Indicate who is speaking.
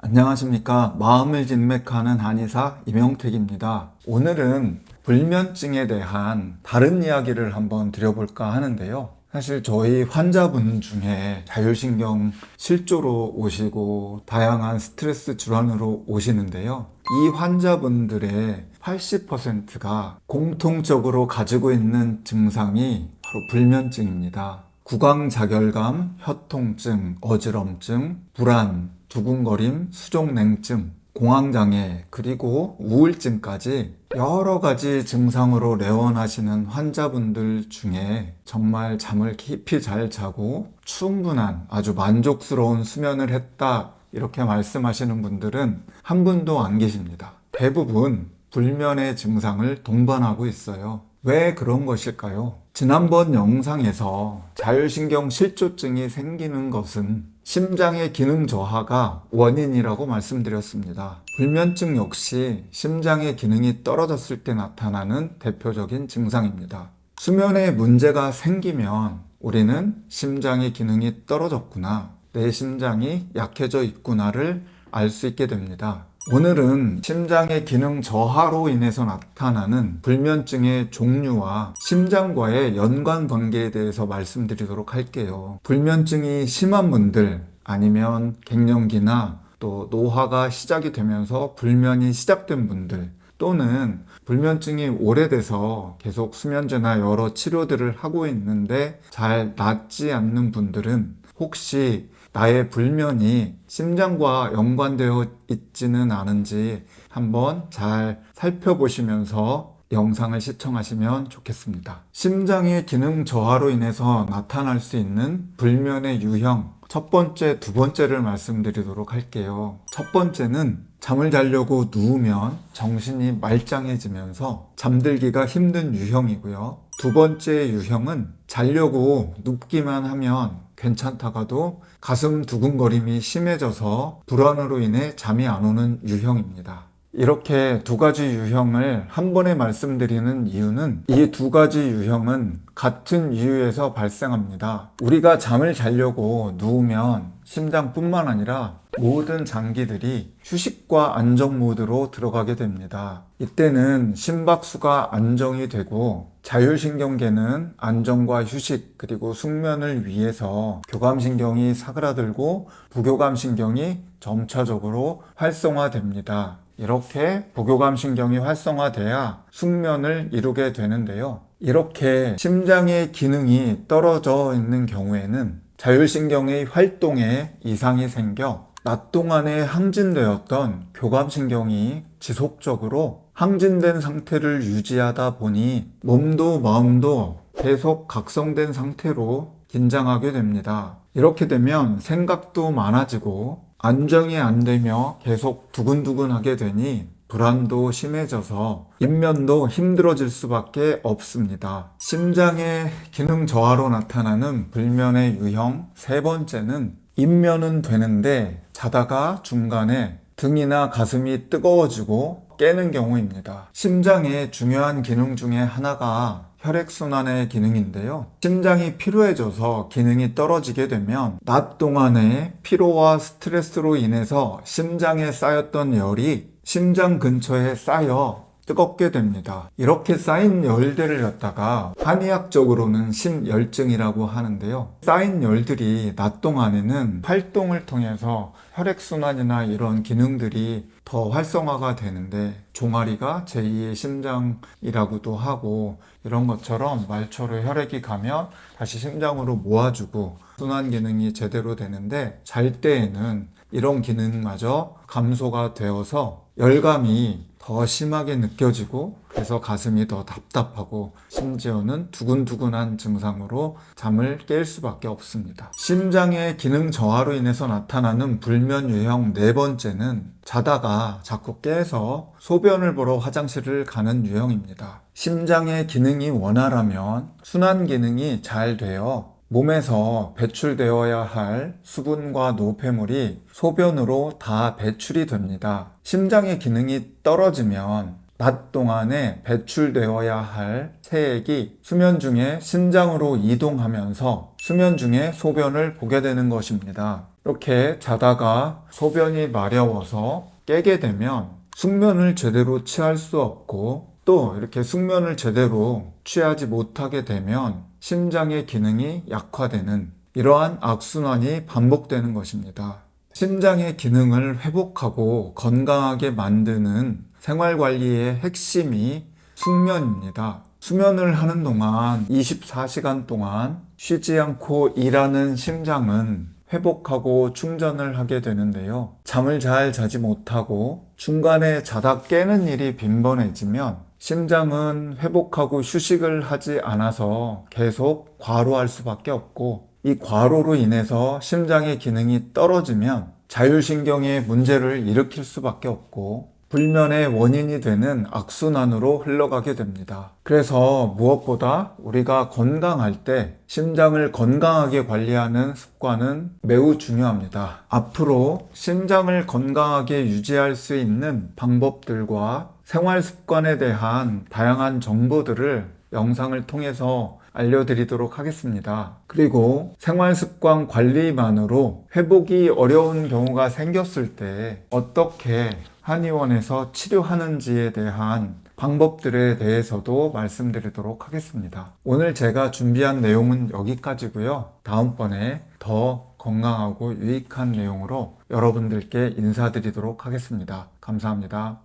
Speaker 1: 안녕하십니까. 마음을 진맥하는 한의사 임영택입니다. 오늘은 불면증에 대한 다른 이야기를 한번 드려볼까 하는데요. 사실 저희 환자분 중에 자율신경 실조로 오시고 다양한 스트레스 질환으로 오시는데요. 이 환자분들의 80%가 공통적으로 가지고 있는 증상이 바로 불면증입니다. 구강자결감, 혀통증, 어지럼증, 불안, 두근거림, 수족냉증, 공황장애, 그리고 우울증까지 여러 가지 증상으로 내원하시는 환자분들 중에 정말 잠을 깊이 잘 자고 충분한 아주 만족스러운 수면을 했다 이렇게 말씀하시는 분들은 한 분도 안 계십니다. 대부분 불면의 증상을 동반하고 있어요. 왜 그런 것일까요? 지난번 영상에서 자율신경 실조증이 생기는 것은 심장의 기능 저하가 원인이라고 말씀드렸습니다. 불면증 역시 심장의 기능이 떨어졌을 때 나타나는 대표적인 증상입니다. 수면에 문제가 생기면 우리는 심장의 기능이 떨어졌구나, 내 심장이 약해져 있구나를 알 수 있게 됩니다. 오늘은 심장의 기능 저하로 인해서 나타나는 불면증의 종류와 심장과의 연관 관계에 대해서 말씀드리도록 할게요. 불면증이 심한 분들, 아니면 갱년기나 또 노화가 시작이 되면서 불면이 시작된 분들, 또는 불면증이 오래돼서 계속 수면제나 여러 치료들을 하고 있는데 잘 낫지 않는 분들은 혹시 나의 불면이 심장과 연관되어 있지는 않은지 한번 잘 살펴보시면서 영상을 시청하시면 좋겠습니다. 심장의 기능 저하로 인해서 나타날 수 있는 불면의 유형, 첫 번째, 두 번째를 말씀드리도록 할게요. 첫 번째는 잠을 자려고 누우면 정신이 말짱해지면서 잠들기가 힘든 유형이고요. 두 번째 유형은 자려고 눕기만 하면 괜찮다가도 가슴 두근거림이 심해져서 불안으로 인해 잠이 안 오는 유형입니다. 이렇게 두 가지 유형을 한 번에 말씀드리는 이유는 이 두 가지 유형은 같은 이유에서 발생합니다. 우리가 잠을 자려고 누우면 심장뿐만 아니라 모든 장기들이 휴식과 안정 모드로 들어가게 됩니다. 이때는 심박수가 안정이 되고 자율신경계는 안정과 휴식 그리고 숙면을 위해서 교감신경이 사그라들고 부교감신경이 점차적으로 활성화됩니다. 이렇게 부교감신경이 활성화돼야 숙면을 이루게 되는데요. 이렇게 심장의 기능이 떨어져 있는 경우에는 자율신경의 활동에 이상이 생겨 낮 동안에 항진되었던 교감신경이 지속적으로 항진된 상태를 유지하다 보니 몸도 마음도 계속 각성된 상태로 긴장하게 됩니다. 이렇게 되면 생각도 많아지고 안정이 안 되며 계속 두근두근하게 되니 불안도 심해져서 입면도 힘들어질 수밖에 없습니다. 심장의 기능 저하로 나타나는 불면의 유형 세 번째는 입면은 되는데 자다가 중간에 등이나 가슴이 뜨거워지고 깨는 경우입니다. 심장의 중요한 기능 중에 하나가 혈액순환의 기능인데요. 심장이 피로해져서 기능이 떨어지게 되면 낮 동안의 피로와 스트레스로 인해서 심장에 쌓였던 열이 심장 근처에 쌓여 뜨겁게 됩니다. 이렇게 쌓인 열들을 갖다가 한의학적으로는 심열증이라고 하는데요. 쌓인 열들이 낮 동안에는 활동을 통해서 혈액순환이나 이런 기능들이 더 활성화가 되는데 종아리가 제2의 심장이라고도 하고 이런 것처럼 말초로 혈액이 가면 다시 심장으로 모아주고 순환 기능이 제대로 되는데 잘 때에는 이런 기능마저 감소가 되어서 열감이 더 심하게 느껴지고 그래서 가슴이 더 답답하고 심지어는 두근두근한 증상으로 잠을 깰 수밖에 없습니다. 심장의 기능 저하로 인해서 나타나는 불면 유형 네 번째는 자다가 자꾸 깨서 소변을 보러 화장실을 가는 유형입니다. 심장의 기능이 원활하면 순환 기능이 잘 되어 몸에서 배출되어야 할 수분과 노폐물이 소변으로 다 배출이 됩니다. 심장의 기능이 떨어지면 낮 동안에 배출되어야 할 체액이 수면 중에 심장으로 이동하면서 수면 중에 소변을 보게 되는 것입니다. 이렇게 자다가 소변이 마려워서 깨게 되면 숙면을 제대로 취할 수 없고, 또 이렇게 숙면을 제대로 취하지 못하게 되면 심장의 기능이 약화되는 이러한 악순환이 반복되는 것입니다. 심장의 기능을 회복하고 건강하게 만드는 생활관리의 핵심이 숙면입니다. 수면을 하는 동안 24시간 동안 쉬지 않고 일하는 심장은 회복하고 충전을 하게 되는데요. 잠을 잘 자지 못하고 중간에 자다 깨는 일이 빈번해지면 심장은 회복하고 휴식을 하지 않아서 계속 과로할 수밖에 없고, 이 과로로 인해서 심장의 기능이 떨어지면 자율신경에 문제를 일으킬 수밖에 없고 불면의 원인이 되는 악순환으로 흘러가게 됩니다. 그래서 무엇보다 우리가 건강할 때 심장을 건강하게 관리하는 습관은 매우 중요합니다. 앞으로 심장을 건강하게 유지할 수 있는 방법들과 생활 습관에 대한 다양한 정보들을 영상을 통해서 알려드리도록 하겠습니다. 그리고 생활습관 관리만으로 회복이 어려운 경우가 생겼을 때 어떻게 한의원에서 치료하는지에 대한 방법들에 대해서도 말씀드리도록 하겠습니다. 오늘 제가 준비한 내용은 여기까지고요. 다음번에 더 건강하고 유익한 내용으로 여러분들께 인사드리도록 하겠습니다. 감사합니다.